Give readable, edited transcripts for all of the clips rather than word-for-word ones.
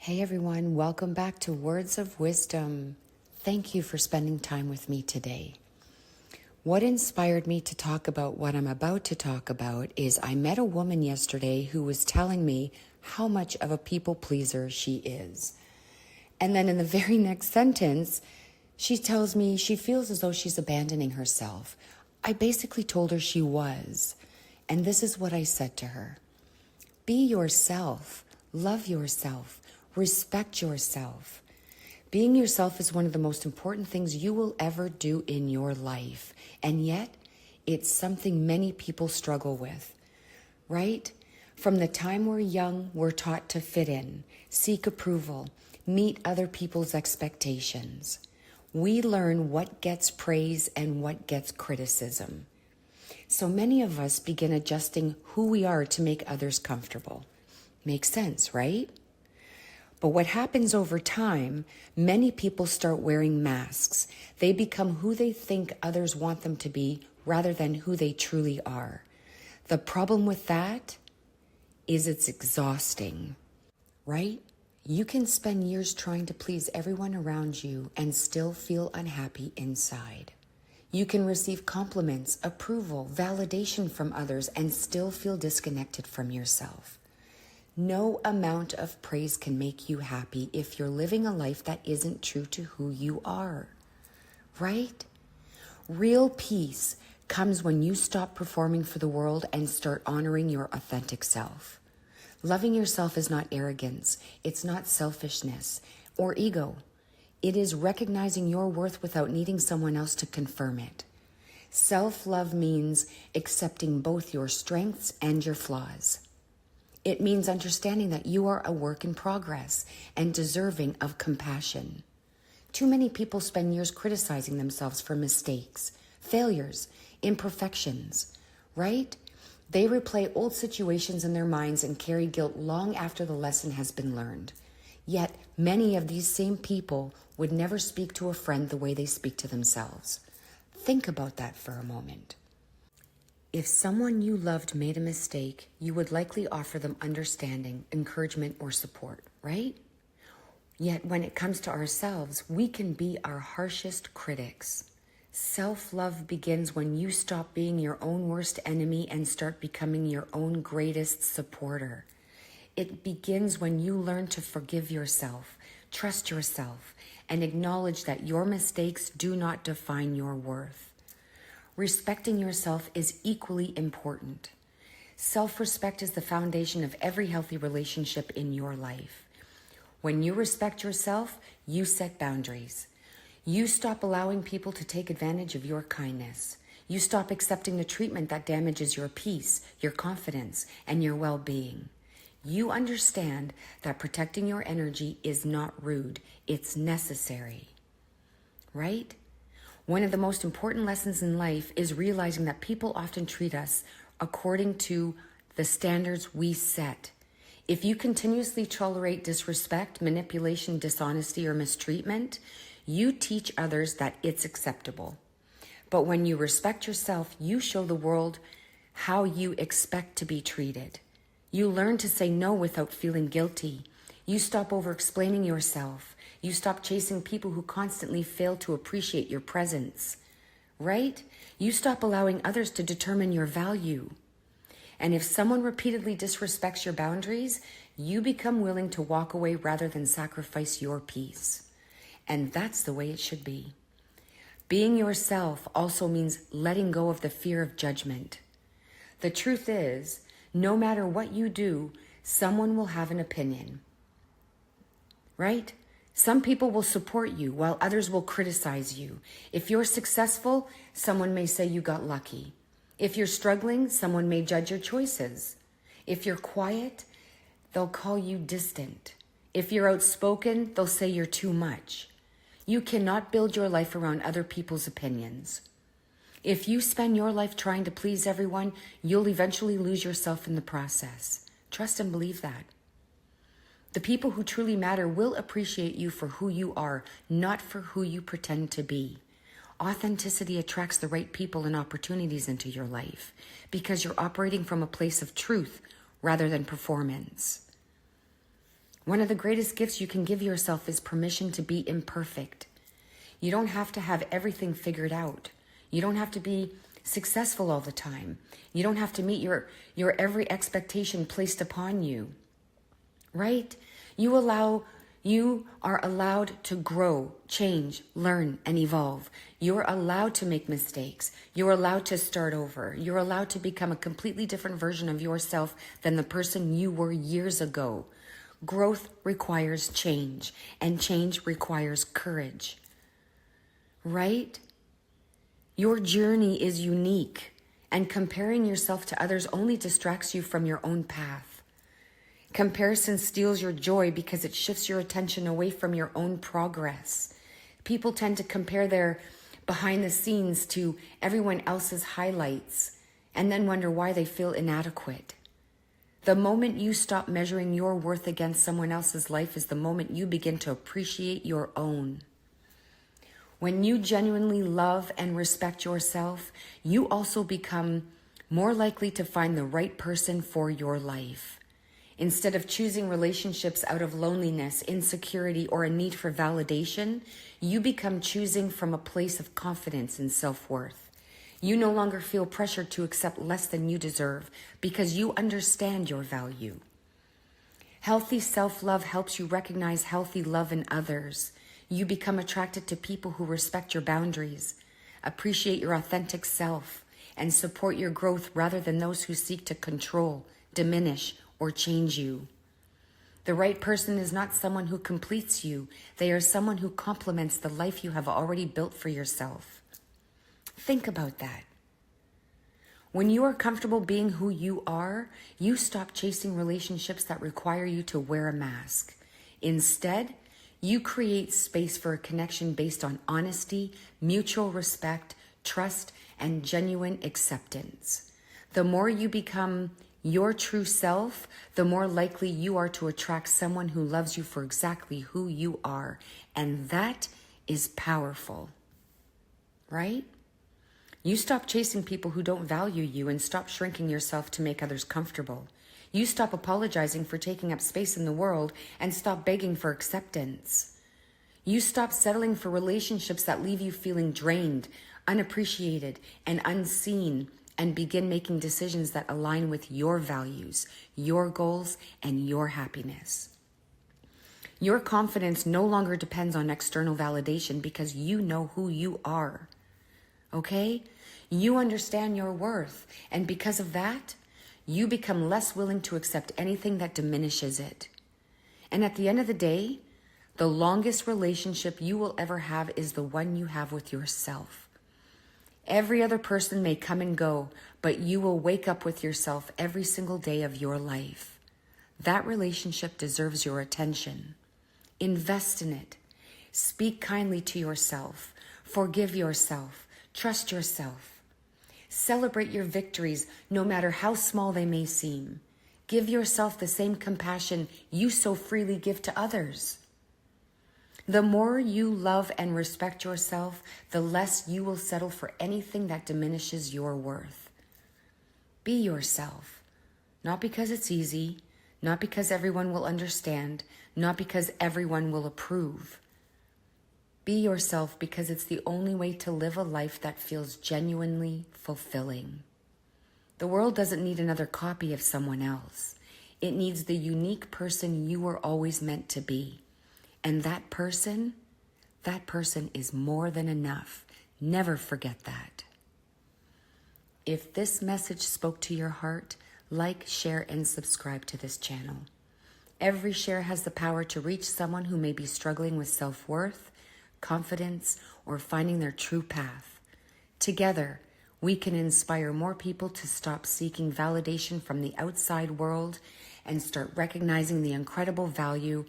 Hey everyone, welcome back to Words of Wisdom. Thank you for spending time with me today. What inspired me to talk about what I'm about to talk about is I met a woman yesterday who was telling me how much of a people pleaser she is. And then in the very next sentence, she tells me she feels as though she's abandoning herself. I basically told her she was. And this is what I said to her. Be yourself. Love yourself. Respect yourself. Being yourself is one of the most important things you will ever do in your life. And yet, it's something many people struggle with, right? From the time we're young, we're taught to fit in, seek approval, meet other people's expectations. We learn what gets praise and what gets criticism. So many of us begin adjusting who we are to make others comfortable. Makes sense, right? But what happens over time, many people start wearing masks. They become who they think others want them to be rather than who they truly are. The problem with that is it's exhausting, right? You can spend years trying to please everyone around you and still feel unhappy inside. You can receive compliments, approval, validation from others and still feel disconnected from yourself. No amount of praise can make you happy if you're living a life that isn't true to who you are, right? Real peace comes when you stop performing for the world and start honoring your authentic self. Loving yourself is not arrogance. It's not selfishness or ego. It is recognizing your worth without needing someone else to confirm it. Self-love means accepting both your strengths and your flaws. It means understanding that you are a work in progress and deserving of compassion. Too many people spend years criticizing themselves for mistakes, failures, imperfections, right? They replay old situations in their minds and carry guilt long after the lesson has been learned. Yet, many of these same people would never speak to a friend the way they speak to themselves. Think about that for a moment. If someone you loved made a mistake, you would likely offer them understanding, encouragement, or support, right? Yet when it comes to ourselves, we can be our harshest critics. Self-love begins when you stop being your own worst enemy and start becoming your own greatest supporter. It begins when you learn to forgive yourself, trust yourself, and acknowledge that your mistakes do not define your worth. Respecting yourself is equally important. Self-respect is the foundation of every healthy relationship in your life. When you respect yourself, you set boundaries. You stop allowing people to take advantage of your kindness. You stop accepting the treatment that damages your peace, your confidence, and your well-being. You understand that protecting your energy is not rude, it's necessary, right? One of the most important lessons in life is realizing that people often treat us according to the standards we set. If you continuously tolerate disrespect, manipulation, dishonesty, or mistreatment, you teach others that it's acceptable. But when you respect yourself, you show the world how you expect to be treated. You learn to say no without feeling guilty. You stop over-explaining yourself. You stop chasing people who constantly fail to appreciate your presence, right? You stop allowing others to determine your value. And if someone repeatedly disrespects your boundaries, you become willing to walk away rather than sacrifice your peace. And that's the way it should be. Being yourself also means letting go of the fear of judgment. The truth is, no matter what you do, someone will have an opinion, right? Some people will support you while others will criticize you. If you're successful, someone may say you got lucky. If you're struggling, someone may judge your choices. If you're quiet, they'll call you distant. If you're outspoken, they'll say you're too much. You cannot build your life around other people's opinions. If you spend your life trying to please everyone, you'll eventually lose yourself in the process. Trust and believe that. The people who truly matter will appreciate you for who you are, not for who you pretend to be. Authenticity attracts the right people and opportunities into your life because you're operating from a place of truth rather than performance. One of the greatest gifts you can give yourself is permission to be imperfect. You don't have to have everything figured out. You don't have to be successful all the time. You don't have to meet your every expectation placed upon you. Right? You are allowed to grow, change, learn, and evolve. You're allowed to make mistakes. You're allowed to start over. You're allowed to become a completely different version of yourself than the person you were years ago. Growth requires change, and change requires courage. Right? Your journey is unique, and comparing yourself to others only distracts you from your own path. Comparison steals your joy because it shifts your attention away from your own progress. People tend to compare their behind the scenes to everyone else's highlights and then wonder why they feel inadequate. The moment you stop measuring your worth against someone else's life is the moment you begin to appreciate your own. When you genuinely love and respect yourself, you also become more likely to find the right person for your life. Instead of choosing relationships out of loneliness, insecurity, or a need for validation, you become choosing from a place of confidence and self-worth. You no longer feel pressured to accept less than you deserve because you understand your value. Healthy self-love helps you recognize healthy love in others. You become attracted to people who respect your boundaries, appreciate your authentic self, and support your growth rather than those who seek to control, diminish, or change you. The right person is not someone who completes you. They are someone who complements the life you have already built for yourself. Think about that. When you are comfortable being who you are, you stop chasing relationships that require you to wear a mask. Instead, you create space for a connection based on honesty, mutual respect, trust, and genuine acceptance. The more you become your true self, the more likely you are to attract someone who loves you for exactly who you are. And that is powerful, right? You stop chasing people who don't value you and stop shrinking yourself to make others comfortable. You stop apologizing for taking up space in the world and stop begging for acceptance. You stop settling for relationships that leave you feeling drained, unappreciated, and unseen, and begin making decisions that align with your values, your goals, and your happiness. Your confidence no longer depends on external validation because you know who you are. Okay? You understand your worth, and because of that, you become less willing to accept anything that diminishes it. And at the end of the day, the longest relationship you will ever have is the one you have with yourself. Every other person may come and go, but you will wake up with yourself every single day of your life. That relationship deserves your attention. Invest in it. Speak kindly to yourself. Forgive yourself. Trust yourself. Celebrate your victories, no matter how small they may seem. Give yourself the same compassion you so freely give to others. The more you love and respect yourself, the less you will settle for anything that diminishes your worth. Be yourself, not because it's easy, not because everyone will understand, not because everyone will approve. Be yourself because it's the only way to live a life that feels genuinely fulfilling. The world doesn't need another copy of someone else. It needs the unique person you were always meant to be. And that person is more than enough. Never forget that. If this message spoke to your heart, like, share, and subscribe to this channel. Every share has the power to reach someone who may be struggling with self-worth, confidence, or finding their true path. Together, we can inspire more people to stop seeking validation from the outside world and start recognizing the incredible value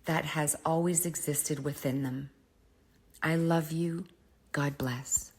that has always existed within them. I love you. God bless.